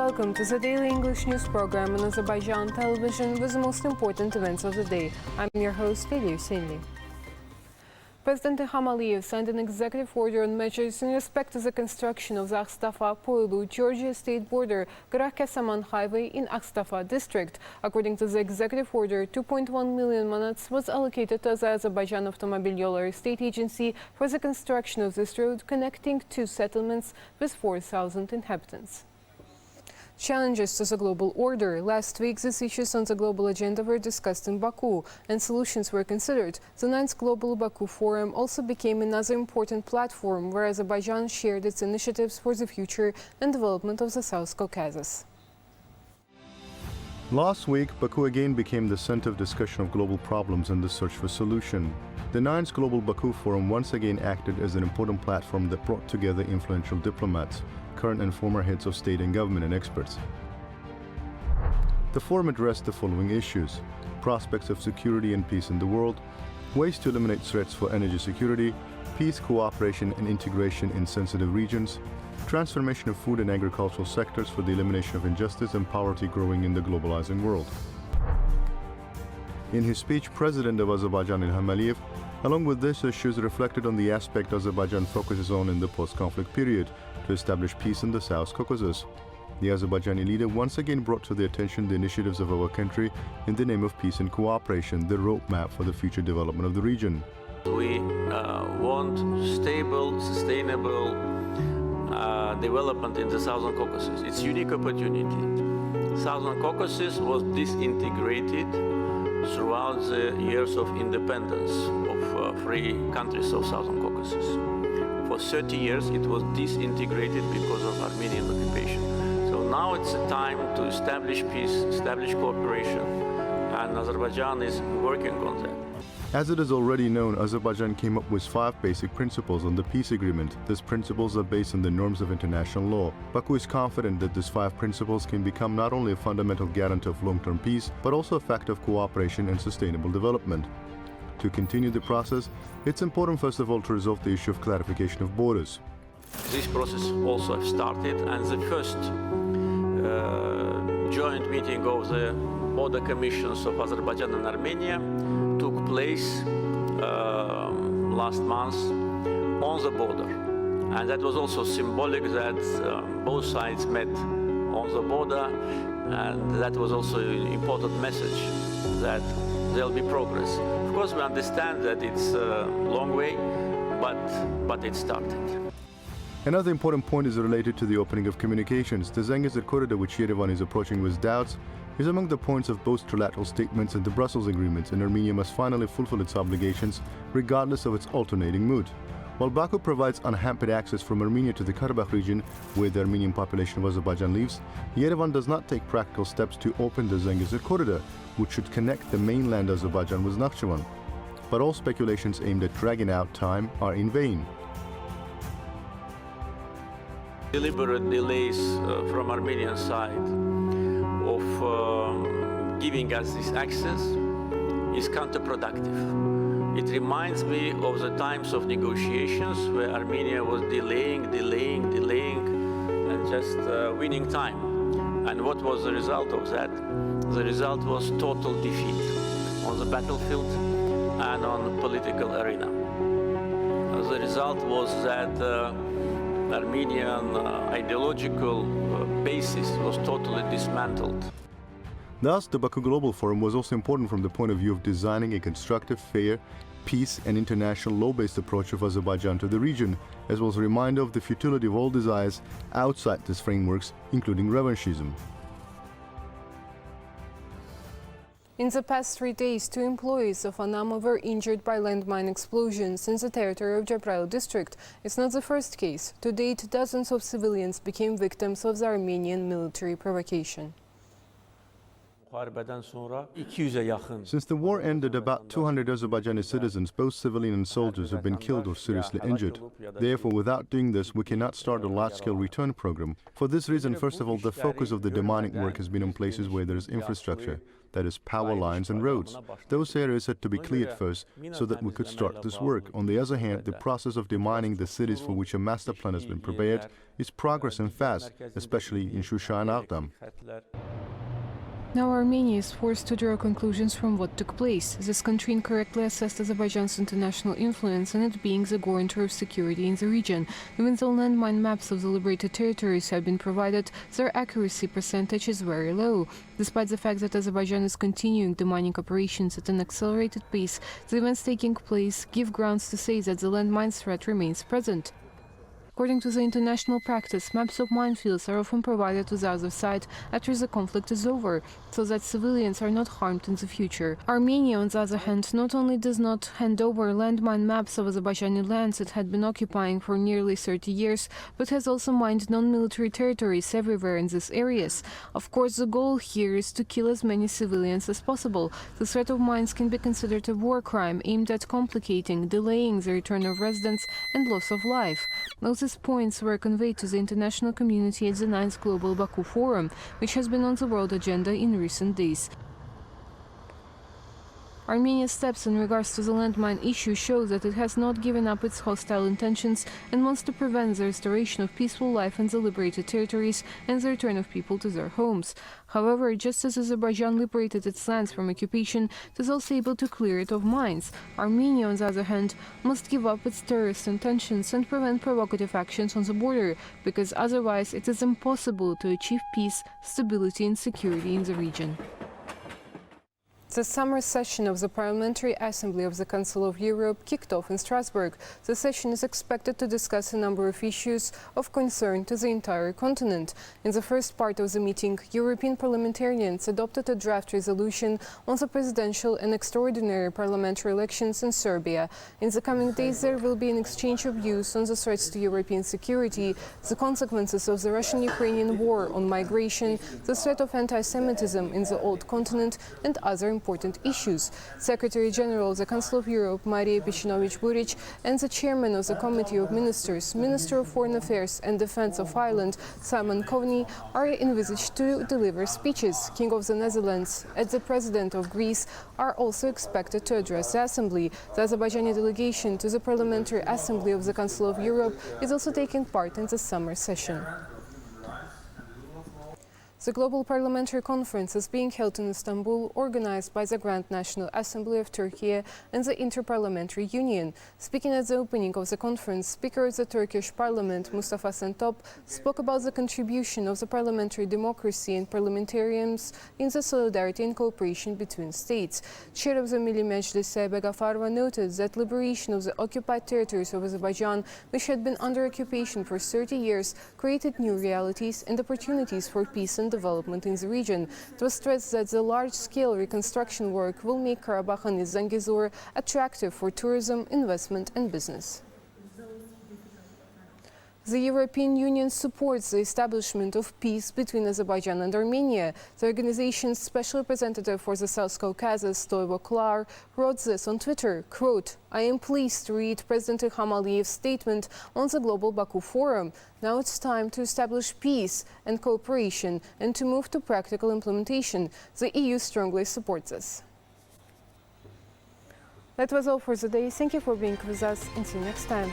Welcome to the daily English news program on Azərbaycan Television with the most important events of the day. I'm your host, İlham. President İlham signed an executive order on measures in respect to the construction of the Ağstafa-Poylu-Georgia state border Qıraq-Kəsəman highway in Ağstafa district. According to the executive order, 2.1 million manats was allocated to the Azərbaycan Avtomobil Yolları State Agency for the construction of this road connecting two settlements with 4,000 inhabitants. Challenges to the global order. Last week, these issues on the global agenda were discussed in Baku, and solutions were considered. The 9th Global Baku Forum also became another important platform where Azerbaijan shared its initiatives for the future and development of the South Caucasus. Last week, Baku again became the center of discussion of global problems and the search for solution. The 9th Global Baku Forum once again acted as an important platform that brought together influential diplomats, current and former heads of state and government, and experts. The forum addressed the following issues: prospects of security and peace in the world, ways to eliminate threats for energy security, peace, cooperation and integration in sensitive regions, transformation of food and agricultural sectors for the elimination of injustice and poverty growing in the globalizing world. In his speech, President of Azerbaijan İlham, along with these issues, reflected on the aspect Azerbaijan focuses on in the post-conflict period to establish peace in the South Caucasus. The Azerbaijani leader once again brought to the attention the initiatives of our country in the name of peace and cooperation, the roadmap for the future development of the region. We want stable, sustainable development in the Southern Caucasus. It's a unique opportunity. Southern Caucasus was disintegrated throughout the years of independence of free countries of Southern Caucasus. For 30 years it was disintegrated because of Armenian occupation. So now it's a time to establish peace, establish cooperation, and Azerbaijan is working on that. As it is already known, Azerbaijan came up with 5 basic principles on the peace agreement. These principles are based on the norms of international law. Baku is confident that these 5 principles can become not only a fundamental guarantee of long-term peace, but also a factor of cooperation and sustainable development. To continue the process, it's important first of all to resolve the issue of clarification of borders. This process also have started, and the first joint meeting of the border commissions of Azerbaijan and Armenia took place last month on the border. And that was also symbolic that both sides met on the border, and that was also an important message that there'll be progress. Of course, we understand that it's a long way, but it started. Another important point is related to the opening of communications. The Zengezur corridor, which Yerevan is approaching with doubts, is among the points of both trilateral statements and the Brussels agreements, and Armenia must finally fulfill its obligations regardless of its alternating mood. While Baku provides unhampered access from Armenia to the Karabakh region, where the Armenian population of Azerbaijan lives, Yerevan does not take practical steps to open the Zengezur corridor, which should connect the mainland Azerbaijan with Nakhchivan. But all speculations aimed at dragging out time are in vain. Deliberate delays from Armenian side of giving us this access is counterproductive. It reminds me of the times of negotiations where Armenia was delaying, and just winning time. And what was the result of that? The result was total defeat on the battlefield and on the political arena. The result was that Armenian ideological basis was totally dismantled. Thus, the Baku Global Forum was also important from the point of view of designing a constructive, fair, peace and international law-based approach of Azerbaijan to the region, as well as a reminder of the futility of all desires outside these frameworks, including revanchism. In the past 3 days, 2 employees of Anama were injured by landmine explosions in the territory of Jabrail district. It's not the first case. To date, dozens of civilians became victims of the Armenian military provocation. Since the war ended, about 200 Azerbaijani citizens, both civilian and soldiers, have been killed or seriously injured. Therefore, without doing this, we cannot start a large-scale return program. For this reason, first of all, the focus of the demining work has been on places where there is infrastructure. that is power lines and roads. Those areas had to be cleared first so that we could start this work. On the other hand, the process of demining the cities for which a master plan has been prepared is progressing fast, especially in Shusha and Ardam. Now Armenia is forced to draw conclusions from what took place. This country incorrectly assessed Azerbaijan's international influence and it being the guarantor of security in the region. Even though landmine maps of the liberated territories have been provided, their accuracy percentage is very low. Despite the fact that Azerbaijan is continuing the mining operations at an accelerated pace, the events taking place give grounds to say that the landmine threat remains present. According to the international practice, maps of minefields are often provided without the site after the conflict is over, so that civilians are not harmed in the future. Armenia, on the other hand, not only does not hand over landmine maps of Azerbaijani lands it had been occupying for nearly 30 years, but has also mined non-military territories everywhere in these areas. Of course, the goal here is to kill as many civilians as possible. The threat of mines can be considered a war crime aimed at complicating, delaying the return of residents and loss of life. These points were conveyed to the international community at the 9th Global Baku Forum, which has been on the world agenda in recent days. Armenia's steps in regards to the landmine issue show that it has not given up its hostile intentions and wants to prevent the restoration of peaceful life in the liberated territories and the return of people to their homes. However, just as Azerbaijan liberated its lands from occupation, it is also able to clear it of mines. Armenia, on the other hand, must give up its terrorist intentions and prevent provocative actions on the border, because otherwise it is impossible to achieve peace, stability and security in the region. The summer session of the Parliamentary Assembly of the Council of Europe kicked off in Strasbourg. The session is expected to discuss a number of issues of concern to the entire continent. In the first part of the meeting, European parliamentarians adopted a draft resolution on the presidential and extraordinary parliamentary elections in Serbia. In the coming days, there will be an exchange of views on the threats to European security, the consequences of the Russian-Ukrainian war on migration, the threat of anti-Semitism in the old continent, and other important issues. Secretary General of the Council of Europe, Maria Picinovic-Buric, and the Chairman of the Committee of Ministers, Minister of Foreign Affairs and Defence of Ireland, Simon Coveney, are envisaged to deliver speeches. King of the Netherlands and the President of Greece are also expected to address the Assembly. The Azerbaijani delegation to the Parliamentary Assembly of the Council of Europe is also taking part in the summer session. The Global Parliamentary Conference is being held in Istanbul, organized by the Grand National Assembly of Turkey and the Interparliamentary Union. Speaking at the opening of the conference, Speaker of the Turkish Parliament, Mustafa Sentop, spoke about the contribution of the parliamentary democracy and parliamentarians in the solidarity and cooperation between states. Chair of the Milli Meclis, Saibe Gafarova, noted that liberation of the occupied territories of Azerbaijan, which had been under occupation for 30 years, created new realities and opportunities for peace and development in the region. It was stressed that the large-scale reconstruction work will make Karabakh and Zangezur attractive for tourism, investment and business. The European Union supports the establishment of peace between Azerbaijan and Armenia. The organization's special representative for the South Caucasus, Stoivo Klar, wrote this on Twitter, quote, "I am pleased to read President Ilham Aliyev's statement on the Global Baku Forum. Now it's time to establish peace and cooperation and to move to practical implementation. The EU strongly supports this." That was all for the day. Thank you for being with us and see you next time.